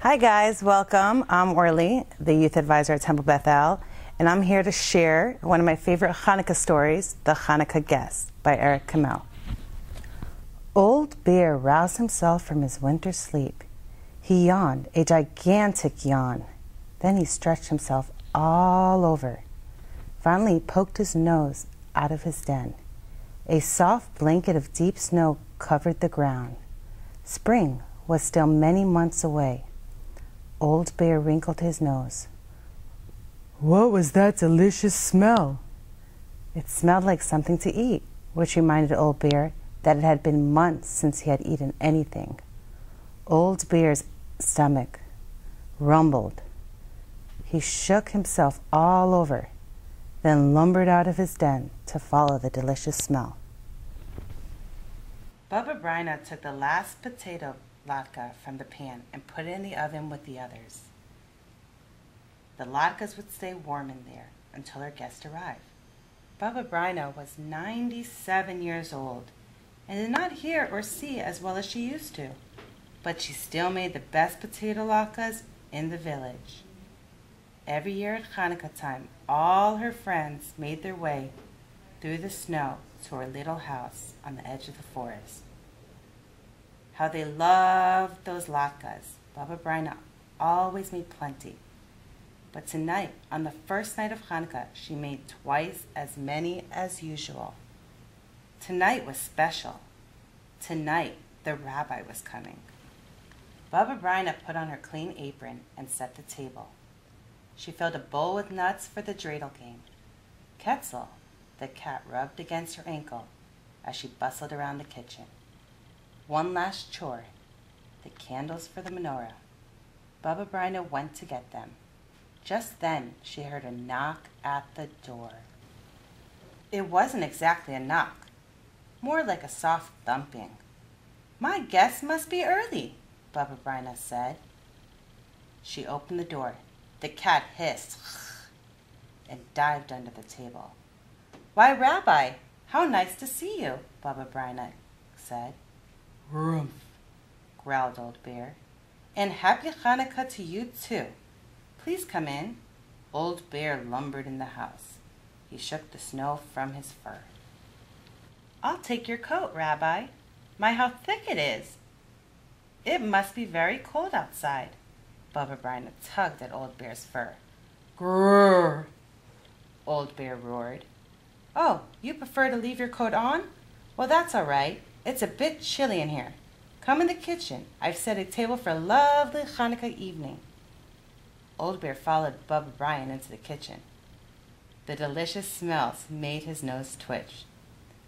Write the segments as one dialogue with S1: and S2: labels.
S1: Hi guys, welcome. I'm Orly, the youth advisor at Temple Bethel, and I'm here to share one of my favorite Chanukkah stories, The Chanukkah Guest by Eric Kamel. Old Bear roused himself from his winter sleep. He yawned, a gigantic yawn. Then he stretched himself all over. Finally, he poked his nose out of his den. A soft blanket of deep snow covered the ground. Spring was still many months away. Old Bear wrinkled his nose. What was that delicious smell? It smelled like something to eat, which reminded Old Bear that it had been months since he had eaten anything. Old Bear's stomach rumbled. He shook himself all over, then lumbered out of his den to follow the delicious smell. Bubba Bryna took the last potato latke from the pan and put it in the oven with the others. The latkes would stay warm in there until her guest arrived. Bubba Bryna was 97 years old and did not hear or see as well as she used to, but she still made the best potato latkes in the village. Every year at Chanukkah time, all her friends made their way through the snow to her little house on the edge of the forest. How they loved those latkes. Bubba Bryna always made plenty. But tonight, on the first night of Chanukkah, she made twice as many as usual. Tonight was special. Tonight, the rabbi was coming. Bubba Bryna put on her clean apron and set the table. She filled a bowl with nuts for the dreidel game. Ketzel, the cat, rubbed against her ankle as she bustled around the kitchen. One last chore, the candles for the menorah. Bubba Bryna went to get them. Just then, she heard a knock at the door. It wasn't exactly a knock, more like a soft thumping. My guest must be early, Bubba Bryna said. She opened the door. The cat hissed and dived under the table. Why, Rabbi, how nice to see you, Bubba Bryna said. Rumph, growled Old Bear. And happy Chanukkah to you, too. Please come in. Old Bear lumbered in the house. He shook the snow from his fur. I'll take your coat, Rabbi. My, how thick it is. It must be very cold outside. Bubba Bryna tugged at Old Bear's fur. Grrr, Old Bear roared. Oh, you prefer to leave your coat on? Well, that's all right. It's a bit chilly in here. Come in the kitchen. I've set a table for a lovely Chanukkah evening. Old Bear followed Bubba Bryna into the kitchen. The delicious smells made his nose twitch.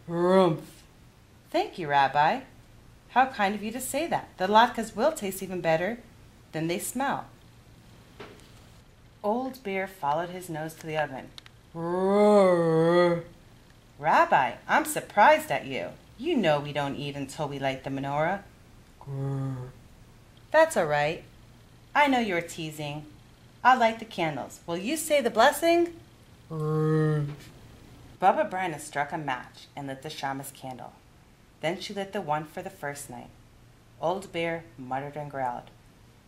S1: Rumph. Thank you, Rabbi. How kind of you to say that. The latkes will taste even better than they smell. Old Bear followed his nose to the oven. Roar. Rabbi, I'm surprised at you. You know we don't eat until we light the menorah. Grrr. That's all right. I know you're teasing. I'll light the candles. Will you say the blessing? Grrr. Bubba Bryna struck a match and lit the shamas candle. Then she lit the one for the first night. Old Bear muttered and growled.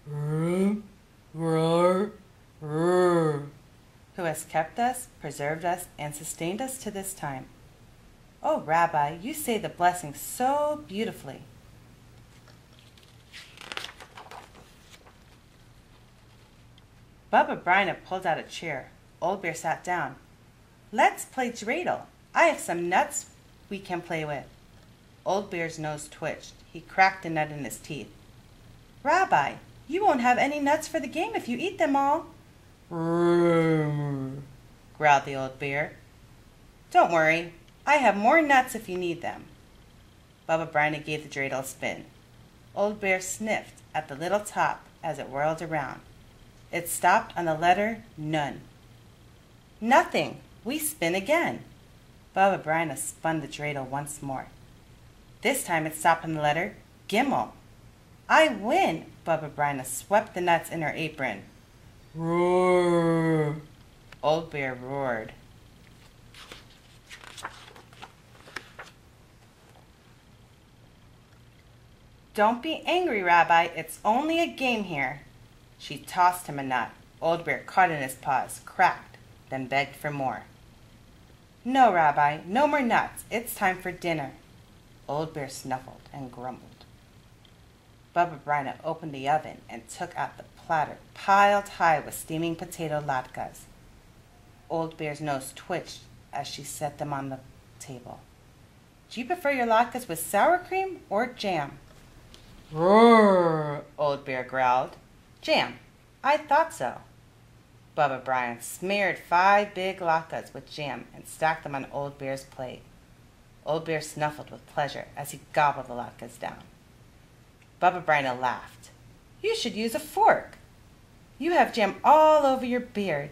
S1: Roar, roar. Who has kept us, preserved us, and sustained us to this time. Oh, Rabbi, you say the blessing so beautifully. Bubba Bryna pulled out a chair. Old Bear sat down. Let's play dreidel. I have some nuts we can play with. Old Bear's nose twitched. He cracked a nut in his teeth. Rabbi, you won't have any nuts for the game if you eat them all. Growled the Old Bear. Don't worry. I have more nuts if you need them. Bubba Bryna gave the dreidel a spin. Old Bear sniffed at the little top as it whirled around. It stopped on the letter Nun. Nothing. We spin again. Bubba Bryna spun the dreidel once more. This time it stopped on the letter Gimel. I win. Bubba Bryna swept the nuts in her apron. Roar. Old Bear roared. Don't be angry, Rabbi. It's only a game here. She tossed him a nut. Old Bear caught in his paws, cracked, then begged for more. No, Rabbi, no more nuts. It's time for dinner. Old Bear snuffled and grumbled. Baba Brina opened the oven and took out the platter piled high with steaming potato latkes. Old Bear's nose twitched as she set them on the table. Do you prefer your latkes with sour cream or jam? Roar, Old Bear growled. Jam. I thought so. Baba Brina smeared 5 big latkes with jam and stacked them on Old Bear's plate. Old Bear snuffled with pleasure as he gobbled the latkes down. Baba Brina laughed. You should use a fork. You have jam all over your beard.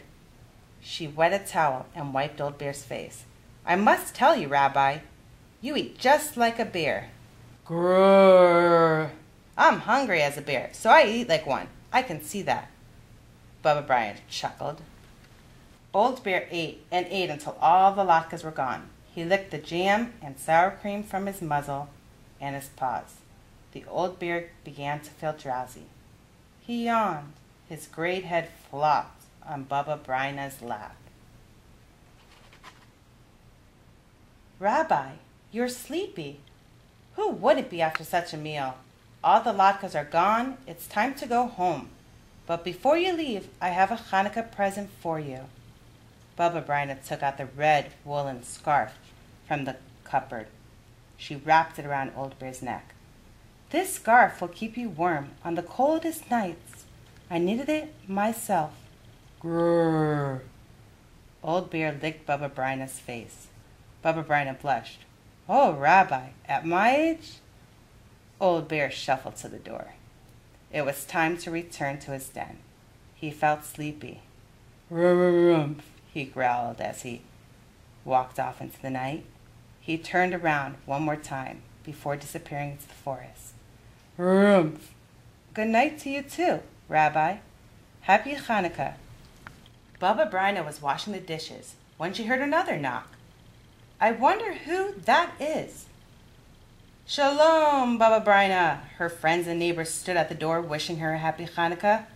S1: She wet a towel and wiped Old Bear's face. I must tell you, Rabbi, you eat just like a bear. Grrr. I'm hungry as a bear, so I eat like one. I can see that. Baba Brina chuckled. Old Bear ate and ate until all the latkes were gone. He licked the jam and sour cream from his muzzle and his paws. The old bear began to feel drowsy. He yawned. His great head flopped on Baba Brina's lap. Rabbi, you're sleepy. Who wouldn't be after such a meal? All the latkes are gone. It's time to go home. But before you leave, I have a Chanukkah present for you. Baba Brina took out the red woolen scarf from the cupboard. She wrapped it around Old Bear's neck. This scarf will keep you warm on the coldest nights. I knitted it myself. Grrr. Old Bear licked Baba Brina's face. Baba Brina blushed. Oh, Rabbi, at my age? Old Bear shuffled to the door. It was time to return to his den. He felt sleepy. Rumph, he growled as he walked off into the night. He turned around one more time before disappearing into the forest. Rumph. Good night to you too, Rabbi. Happy Chanukkah. Baba Brina was washing the dishes when she heard another knock. I wonder who that is. Shalom, Baba Brina. Her friends and neighbors stood at the door wishing her a happy Chanukkah.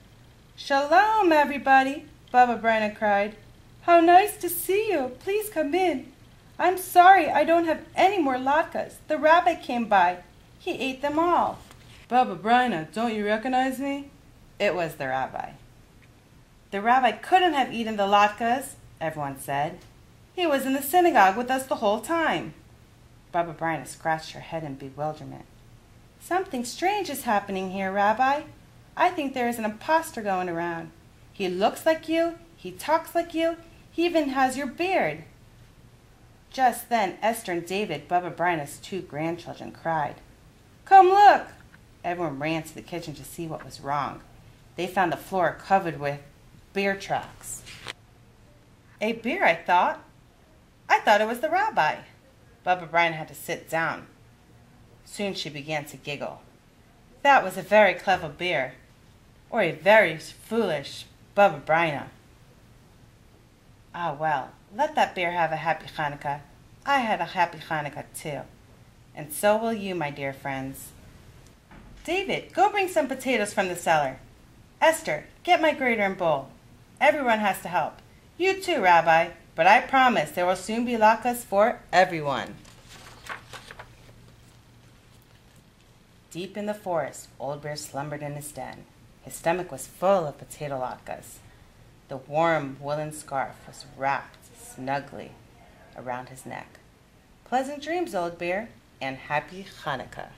S1: Shalom, everybody, Baba Brina cried. How nice to see you. Please come in. I'm sorry I don't have any more latkes. The rabbi came by. He ate them all. Baba Brina, don't you recognize me? It was the rabbi. The rabbi couldn't have eaten the latkes, everyone said. He was in the synagogue with us the whole time. Baba Brina scratched her head in bewilderment. Something strange is happening here, Rabbi. I think there is an impostor going around. He looks like you, he talks like you, he even has your beard. Just then, Esther and David, Baba Brina's 2 grandchildren, cried. Come look! Everyone ran to the kitchen to see what was wrong. They found the floor covered with bear tracks. A bear, I thought. I thought it was the rabbi. Baba Brina had to sit down. Soon she began to giggle. That was a very clever bear, or a very foolish Baba Brina. Ah, well, let that bear have a happy Hanukkah. I had a happy Hanukkah too. And so will you, my dear friends. David, go bring some potatoes from the cellar. Esther, get my grater and bowl. Everyone has to help. You too, Rabbi, but I promise there will soon be latkes for everyone. Deep in the forest, Old Bear slumbered in his den. His stomach was full of potato latkes. The warm woolen scarf was wrapped snugly around his neck. Pleasant dreams, Old Bear, and happy Hanukkah.